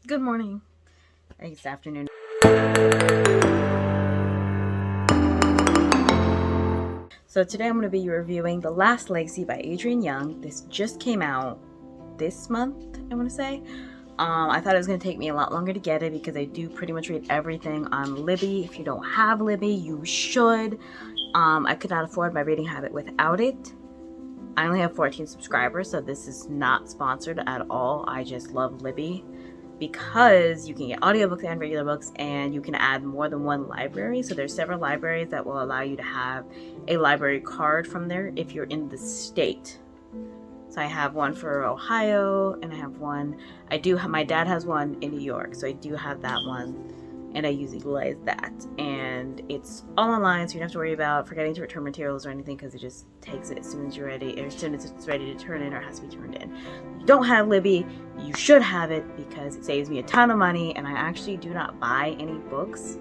Good morning. It's afternoon. So today I'm going to be reviewing The Last Legacy by Adrienne Young. This just came out this month, I want to say. I thought it was going to take me a lot longer to get it because I do pretty much read everything on Libby. If you don't have Libby, you should. I could not afford my reading habit without it. I only have 14 subscribers, so this is not sponsored at all. I just love Libby because you can get audiobooks and regular books, and you can add more than one library. So there's several libraries that will allow you to have a library card from there if you're in the state. So I have one for Ohio, and I have one, my dad has one in New York, so I do have that one, and I use utilize that. And it's all online, so you don't have to worry about forgetting to return materials or anything, because it just takes it as soon as you're ready, or as soon as it's ready to turn in or has to be turned in. If you don't have Libby, you should have it because it saves me a ton of money, and I actually do not buy any books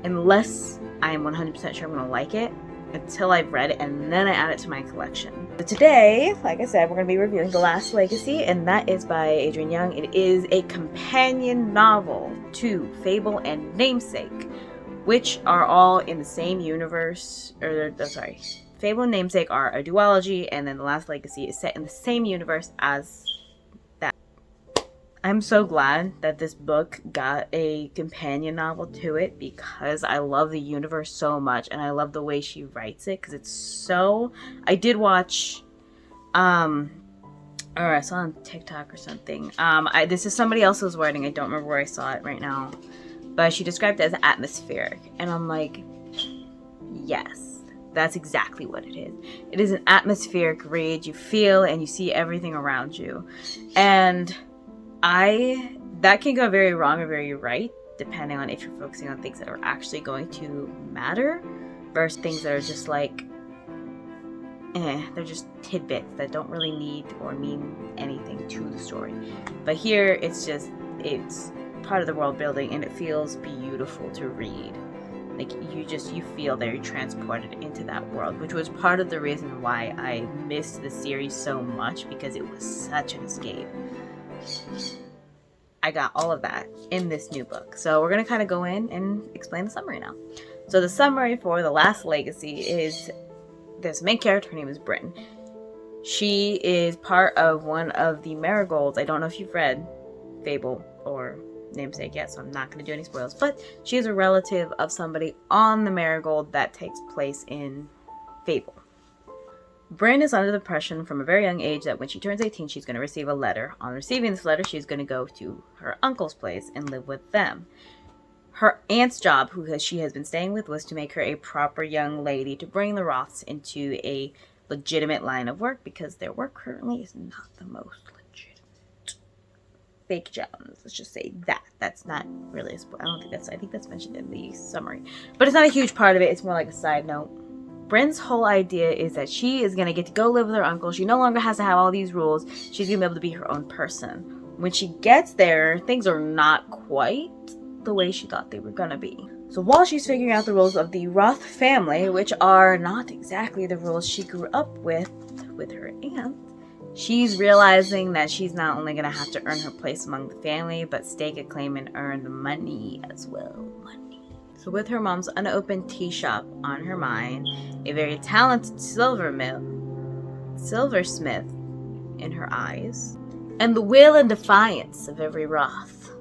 unless I am 100% sure I'm going to like it until I've read it, and then I add it to my collection. So today, like I said, we're going to be reviewing The Last Legacy, and that is by Adrienne Young. It is a companion novel to Fable and Namesake, which are all in the same universe, Fable and Namesake are a duology, and then The Last Legacy is set in the same universe as that. I'm so glad that this book got a companion novel to it because I love the universe so much, and I love the way she writes it because it's so... I did watch, or I saw on TikTok or something. This is somebody else's wording. I don't remember where I saw it right now, but she described it as atmospheric, and I'm like, yes, that's exactly what it is. It is an atmospheric read. You feel and you see everything around you, and that can go very wrong or very right, depending on if you're focusing on things that are actually going to matter versus things that are just like, they're just tidbits that don't really need or mean anything to the story. But here, it's part of the world building, and it feels beautiful to read. Like, you feel that you're transported into that world, which was part of the reason why I missed the series so much, because it was such an escape. I got all of that in this new book. So we're going to kind of go in and explain the summary now. So the summary for The Last Legacy is this main character. Her name is Bryn. She is part of one of the marigolds. I don't know if you've read Fable or Namesake yet, so I'm not going to do any spoils. But she is a relative of somebody on the marigold that takes place in Fable. Bryn is under the impression from a very young age that when she turns 18, she's going to receive a letter. On receiving this letter, she's going to go to her uncle's place and live with them. Her aunt's job, who she has been staying with, was to make her a proper young lady to bring the Roths into a legitimate line of work, because their work currently is not the most legitimate. Fake Jones, let's just say that. That's not really a spoil. I think that's mentioned in the summary. But it's not a huge part of it. It's more like a side note. Bryn's whole idea is that she is going to get to go live with her uncle. She no longer has to have all these rules. She's going to be able to be her own person. When she gets there, things are not quite the way she thought they were going to be. So while she's figuring out the rules of the Roth family, which are not exactly the rules she grew up with her aunt, she's realizing that she's not only going to have to earn her place among the family, but stake a claim and earn money as well. So with her mom's unopened tea shop on her mind, a very talented silversmith in her eyes, and the will and defiance of every Roth,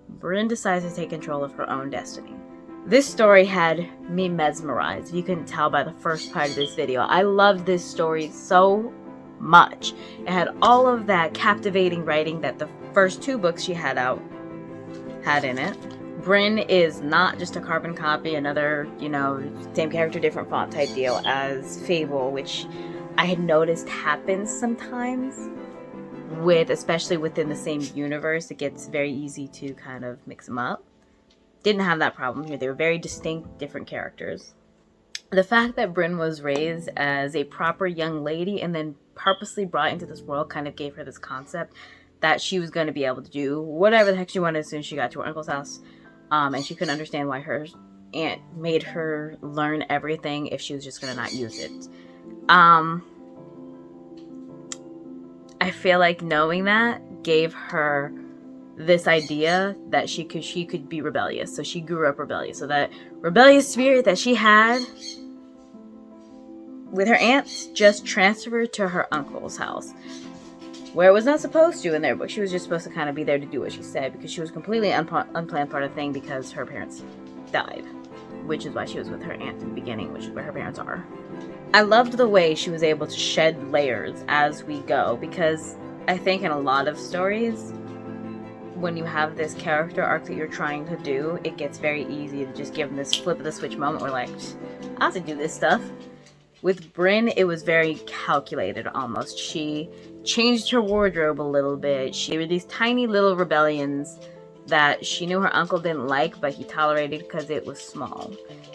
Bryn decides to take control of her own destiny. This story had me mesmerized, if you couldn't tell by the first part of this video. I loved this story so much. It had all of that captivating writing that the first two books she had out had in it. Bryn is not just a carbon copy, another, same character, different font type deal as Fable, which I had noticed happens sometimes especially within the same universe. It gets very easy to kind of mix them up. Didn't have that problem here. They were very distinct, different characters. The fact that Bryn was raised as a proper young lady and then purposely brought into this world kind of gave her this concept that she was going to be able to do whatever the heck she wanted as soon as she got to her uncle's house. And she couldn't understand why her aunt made her learn everything if she was just going to not use it. I feel like knowing that gave her this idea that she could be rebellious. So she grew up rebellious. So that rebellious spirit that she had with her aunt just transferred to her uncle's house, where it was not supposed to in their book. She was just supposed to kind of be there to do what she said, because she was completely unplanned part of the thing, because her parents died, which is why she was with her aunt in the beginning, which is where her parents are. I loved the way she was able to shed layers as we go, because I think in a lot of stories, when you have this character arc that you're trying to do, it gets very easy to just give them this flip of the switch moment where, like, I have to do this stuff. With Bryn, it was very calculated almost. She changed her wardrobe a little bit. There were these tiny little rebellions that she knew her uncle didn't like, but he tolerated because it was small.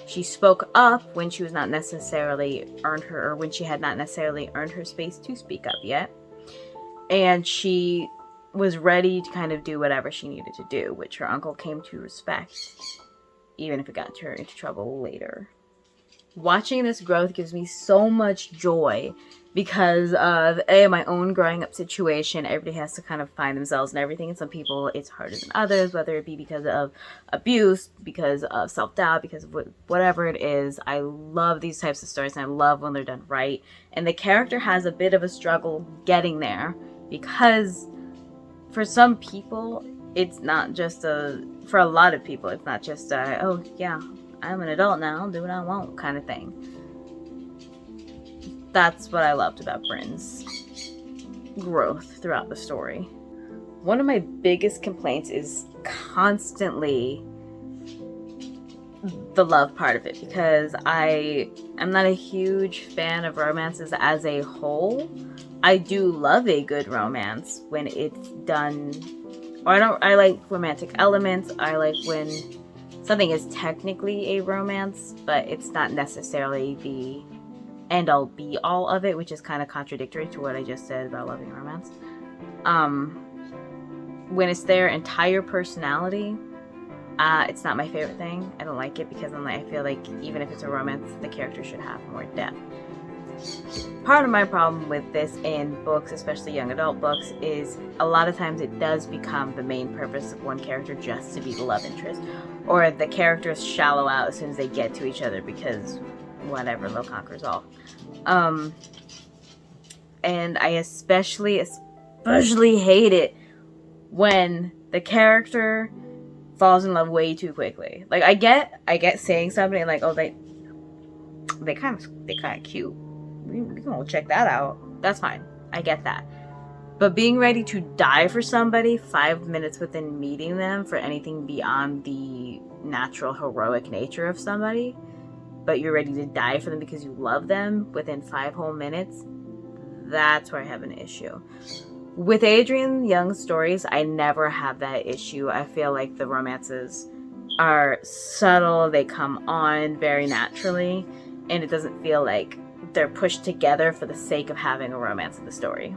She spoke up when she was not necessarily when she had not necessarily earned her space to speak up yet. And she was ready to kind of do whatever she needed to do, which her uncle came to respect, even if it got her into trouble later. Watching this growth gives me so much joy because of my own growing up situation. Everybody has to kind of find themselves and everything, and some people it's harder than others, whether it be because of abuse, because of self-doubt, because of whatever it is. I love these types of stories, and I love when they're done right. And the character has a bit of a struggle getting there, because for some people it's not just for a lot of people it's not just oh yeah, I'm an adult now, I'll do what I want kind of thing. That's what I loved about Bryn's growth throughout the story. One of my biggest complaints is constantly the love part of it, because I'm not a huge fan of romances as a whole. I do love a good romance when it's done, or I like romantic elements. I like when something is technically a romance, but it's not necessarily the end-all be-all of it, which is kind of contradictory to what I just said about loving romance. When it's their entire personality, it's not my favorite thing. I don't like it, because I feel like even if it's a romance, the character should have more depth. Part of my problem with this in books, especially young adult books, is a lot of times it does become the main purpose of one character just to be the love interest, or the characters shallow out as soon as they get to each other, because whatever, love conquers all. And I especially hate it when the character falls in love way too quickly. Like, I get saying something like, oh, they kind of cute, we can check that out. That's fine. I get that. But being ready to die for somebody 5 minutes within meeting them for anything beyond the natural heroic nature of somebody, but you're ready to die for them because you love them within 5 whole minutes, that's where I have an issue. With Adrienne Young's stories, I never have that issue. I feel like the romances are subtle, they come on very naturally, and it doesn't feel like they're pushed together for the sake of having a romance in the story.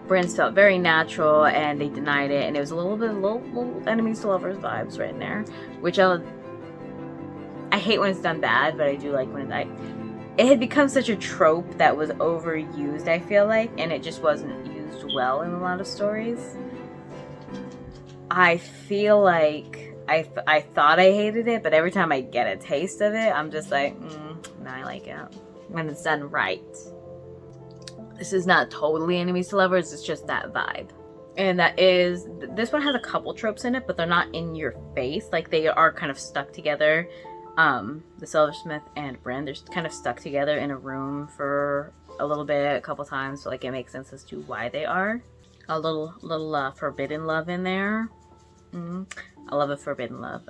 Bryn's felt very natural, and they denied it, and it was a little enemies to lovers vibes right in there, which I hate when it's done bad, but I do like when it had become such a trope that was overused, I feel like, and it just wasn't used well in a lot of stories. I feel like I thought I hated it, but every time I get a taste of it, I'm just like, no, I like it when it's done right. This is not totally enemies to lovers, it's just that vibe. And this one has a couple tropes in it, but they're not in your face. Like, they are kind of stuck together. The Silversmith and Bryn, they're kind of stuck together in a room for a little bit, a couple times, so like it makes sense as to why they are. A little forbidden love in there. I love a forbidden love.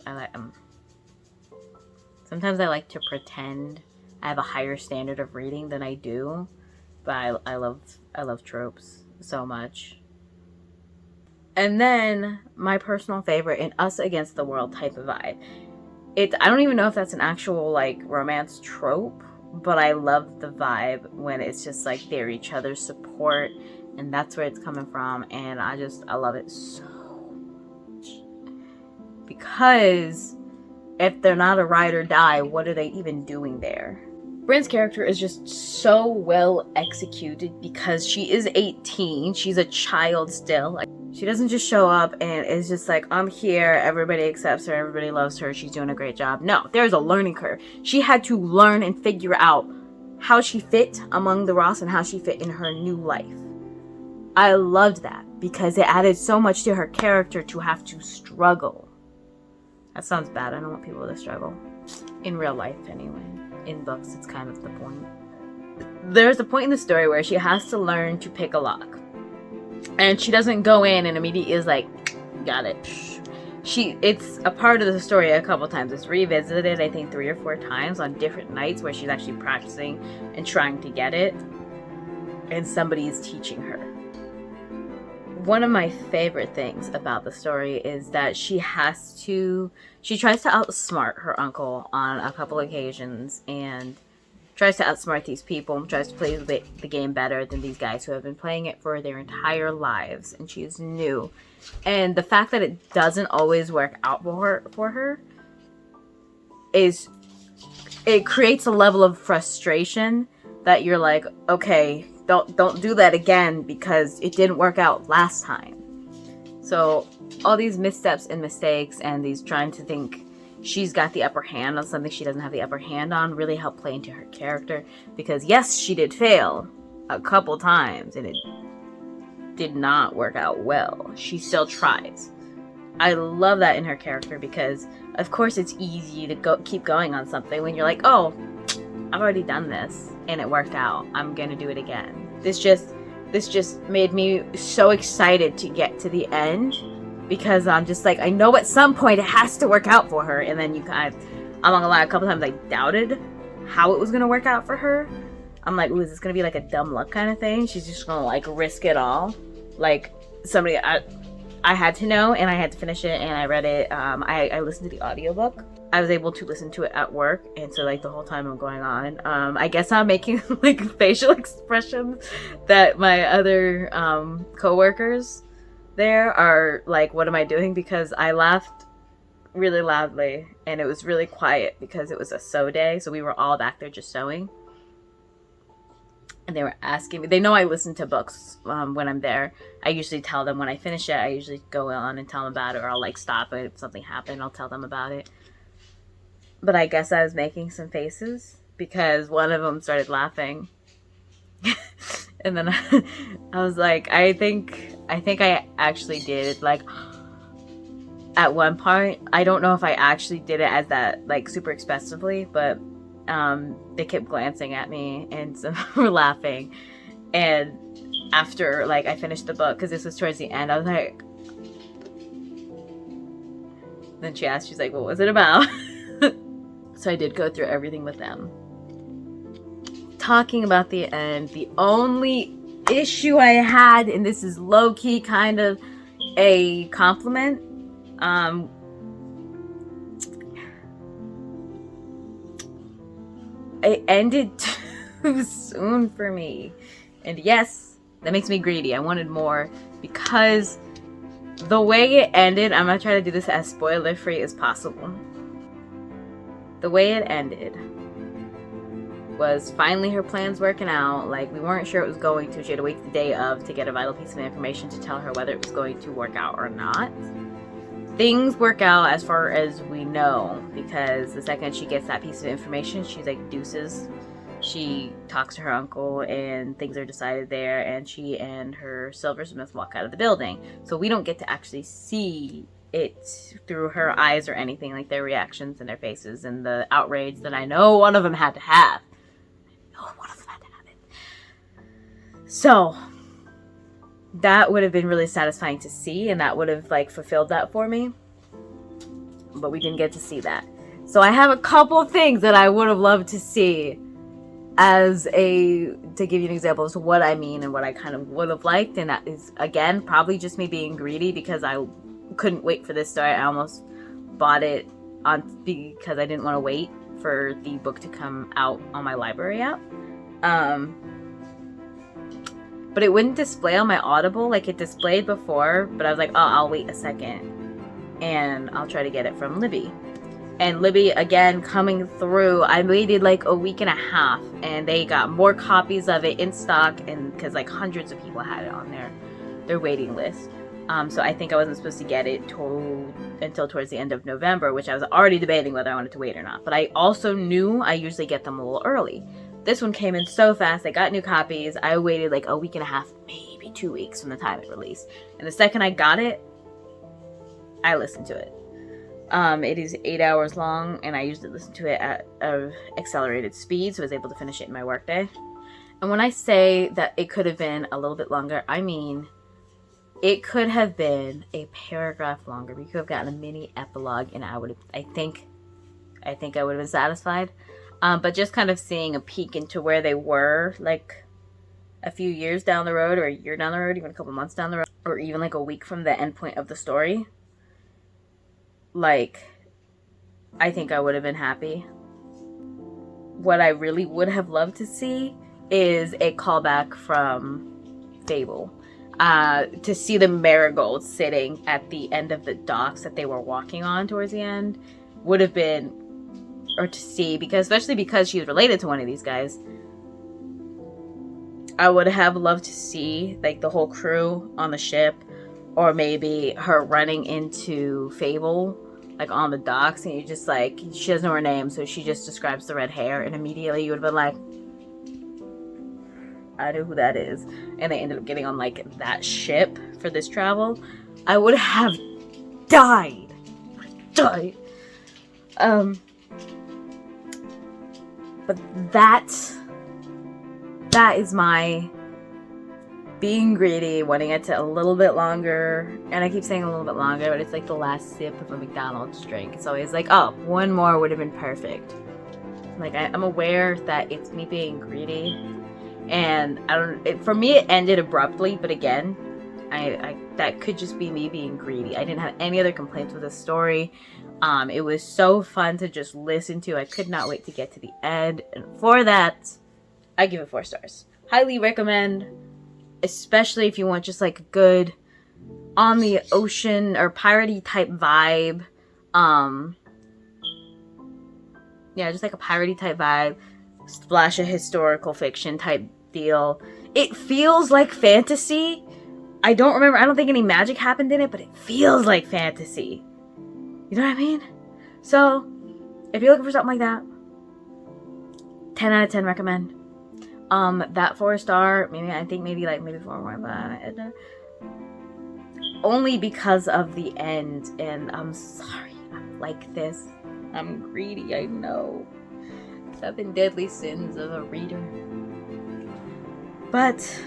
Sometimes I like to pretend I have a higher standard of reading than I do, but I love tropes so much. And then my personal favorite, an us against the world type of vibe. I don't even know if that's an actual like romance trope, but I love the vibe when it's just like they're each other's support, and that's where it's coming from, and I love it so much. Because if they're not a ride or die, what are they even doing there? Bryn's character is just so well executed because she is 18. She's a child still. Like, She doesn't just show up and it's just like, I'm here, everybody accepts her, everybody loves her, she's doing a great job. No, there's a learning curve. She had to learn and figure out how she fit among the Ross and how she fit in her new life. I loved that because it added so much to her character to have to struggle. That sounds bad. I don't want people to struggle. In real life, anyway. In books, it's kind of the point. There's a point in the story where she has to learn to pick a lock. And she doesn't go in and immediately is like, got it. It's a part of the story a couple times. It's revisited, I think 3 or 4 times on different nights where she's actually practicing and trying to get it. And somebody is teaching her. One of my favorite things about the story is that she tries to outsmart her uncle on a couple occasions and tries to outsmart these people, tries to play the game better than these guys who have been playing it for their entire lives, and she is new. And the fact that it doesn't always work out for her it creates a level of frustration that you're like, okay, don't do that again because it didn't work out last time. So all these missteps and mistakes and these trying to think she's got the upper hand on something she doesn't have the upper hand on really help play into her character, because yes, she did fail a couple times and it did not work out well. She still tries. I love that in her character because of course it's easy to keep going on something when you're like, oh, I've already done this and it worked out, I'm gonna do it again. This just made me so excited to get to the end, because I'm just like, I know at some point it has to work out for her. And then I'm not gonna lie, a couple times I doubted how it was gonna work out for her. I'm like, ooh, is this gonna be like a dumb luck kind of thing? She's just gonna like risk it all. Like somebody I had to know, and I had to finish it, and I read it. I listened to the audiobook. I was able to listen to it at work, and so like the whole time I'm going on, I guess I'm making like facial expressions that my other coworkers there are like, what am I doing? Because I laughed really loudly and it was really quiet because it was a sew day, so we were all back there just sewing. And they were asking me, they know I listen to books when I'm there. I usually tell them when I finish it, I usually go on and tell them about it, or I'll like stop it if something happened, I'll tell them about it. But I guess I was making some faces because one of them started laughing. And then I was like, I think I actually did, like, at one point. I don't know if I actually did it as that, like, super expressively, but they kept glancing at me and some were laughing. And after, like, I finished the book, because this was towards the end, I was like, then she asked, she's like, what was it about? So I did go through everything with them. Talking about the end, the only issue I had, and this is low-key kind of a compliment, it ended too soon for me. And yes, that makes me greedy. I wanted more, because the way it ended, I'm gonna try to do this as spoiler-free as possible. The way it ended was finally her plans working out. Like, we weren't sure it was going to. She had to wait the day of to get a vital piece of information to tell her whether it was going to work out or not. Things work out as far as we know, because the second she gets that piece of information, she's like deuces. She talks to her uncle and things are decided there, and she and her silversmith walk out of the building. So we don't get to actually see it through her eyes or anything, like their reactions and their faces and the outrage that I know one of them had to have. So that would have been really satisfying to see, and that would have like fulfilled that for me, but we didn't get to see that. So I have a couple of things that I would have loved to see, to give you an example as to what I mean and what I kind of would have liked. And that is, again, probably just me being greedy, because I couldn't wait for this story. I almost bought it because I didn't want to wait for the book to come out on my library app. But it wouldn't display on my Audible like it displayed before. But I was like, oh, I'll wait a second and I'll try to get it from Libby. And Libby, again, coming through, I waited like a week and a half, and they got more copies of it in stock, and because like hundreds of people had it on their waiting list. So I think I wasn't supposed to get it until towards the end of November, which I was already debating whether I wanted to wait or not. But I also knew I usually get them a little early. This one came in so fast. I got new copies. I waited like a week and a half, maybe 2 weeks from the time it released. And the second I got it, I listened to it. It is 8 hours long, and I usually listen to it at accelerated speed, so I was able to finish it in my workday. And when I say that it could have been a little bit longer, I mean it could have been a paragraph longer. We could have gotten a mini epilogue, and I think I would have been satisfied. But just kind of seeing a peek into where they were, like a few years down the road, or a year down the road, even a couple months down the road, or even like a week from the end point of the story, like, I think I would have been happy. What I really would have loved to see is a callback from Fable. To see the marigold sitting at the end of the docks that they were walking on towards the end would have been, or to see, especially because she's related to one of these guys, I would have loved to see like the whole crew on the ship, or maybe her running into Fable like on the docks, and you just like, she doesn't know her name, so she just describes the red hair, and immediately you would have been like, I know who that is. And they ended up getting on like that ship for this travel. I would have died. But that is my being greedy, wanting it to a little bit longer. And I keep saying a little bit longer, but it's like the last sip of a McDonald's drink. It's always like, oh, one more would have been perfect. Like, I'm aware that it's me being greedy, and for me it ended abruptly, but again, I that could just be me being greedy. I didn't have any other complaints with the story. It was so fun to just listen to. I could not wait to get to the end, and for that, I give it 4 stars. Highly recommend, especially if you want just like a good on the ocean or piratey type vibe. Yeah, just like a piratey type vibe, splash of historical fiction type deal. It feels like fantasy. I don't think any magic happened in it, but it feels like fantasy. You know what I mean? So, if you're looking for something like that, 10 out of 10 recommend. That 4 star, maybe 4.5. Only because of the end, and I'm sorry, I'm like this. I'm greedy, I know. 7 deadly sins of a reader. But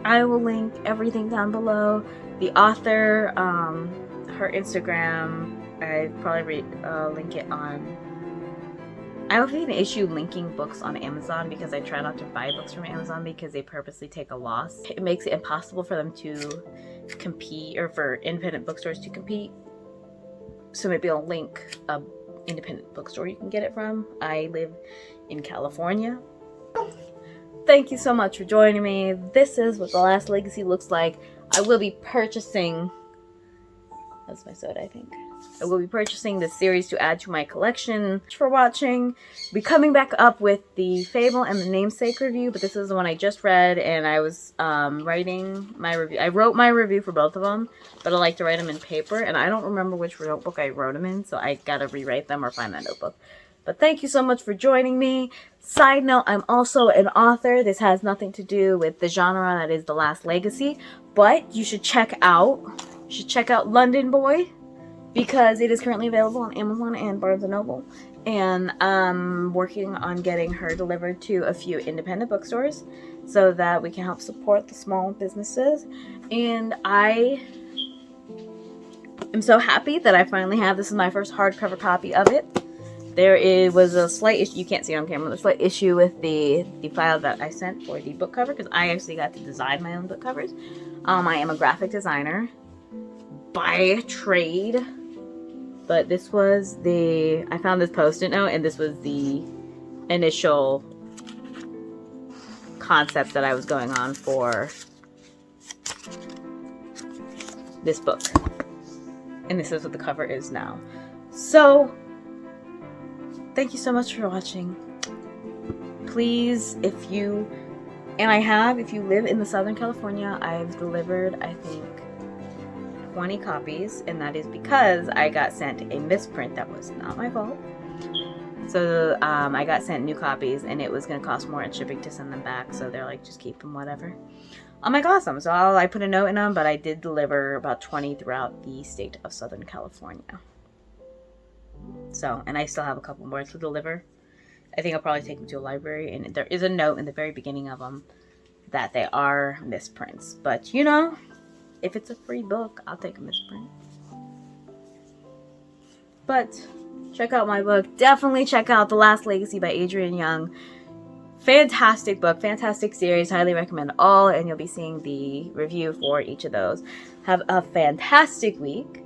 I will link everything down below. The author, her Instagram, I'd probably link it on. I don't even issue linking books on Amazon because I try not to buy books from Amazon because they purposely take a loss. It makes it impossible for them to compete, or for independent bookstores to compete. So maybe I'll link a independent bookstore you can get it from. I live in California. Thank you so much for joining me. This is what The Last Legacy looks like. I will be purchasing, that's my soda, I think. I will be purchasing this series to add to my collection. Thanks for watching. I'll be coming back up with the Fable and the Namesake review, but this is the one I just read, and I was writing my review. I wrote my review for both of them, but I like to write them in paper, and I don't remember which notebook I wrote them in, so I gotta rewrite them or find that notebook. But thank you so much for joining me. Side note, I'm also an author. This has nothing to do with the genre that is The Last Legacy, but you should check out London Boy, because it is currently available on Amazon and Barnes & Noble. And I'm working on getting her delivered to a few independent bookstores so that we can help support the small businesses. And I am so happy that I finally have, this is my first hardcover copy of it. Was a slight issue, you can't see it on camera, a slight issue with the file that I sent for the book cover, because I actually got to design my own book covers. I am a graphic designer by trade. But this was I found this Post-it note, and this was the initial concept that I was going on for this book. And this is what the cover is now. So, thank you so much for watching. Please, if you live in the Southern California, I've delivered, I think, 20 copies, and that is because I got sent a misprint that was not my fault. So I got sent new copies, and it was going to cost more in shipping to send them back, so they're like, just keep them, whatever. I'm like, awesome. So I put a note in them, but I did deliver about 20 throughout the state of Southern California. So, and I still have a couple more to deliver. I think I'll probably take them to a library, and there is a note in the very beginning of them that they are misprints. But, you know, if it's a free book, I'll take a misprint. But check out my book. Definitely check out The Last Legacy by Adrienne Young. Fantastic book, fantastic series. Highly recommend all, and you'll be seeing the review for each of those. Have a fantastic week,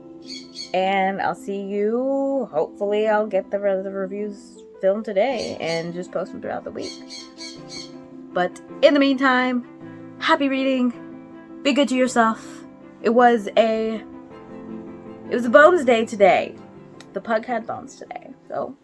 and I'll see you. Hopefully, I'll get the reviews filmed today and just post them throughout the week. But in the meantime, happy reading. Be good to yourself. It was a bones day today. The pug had bones today, so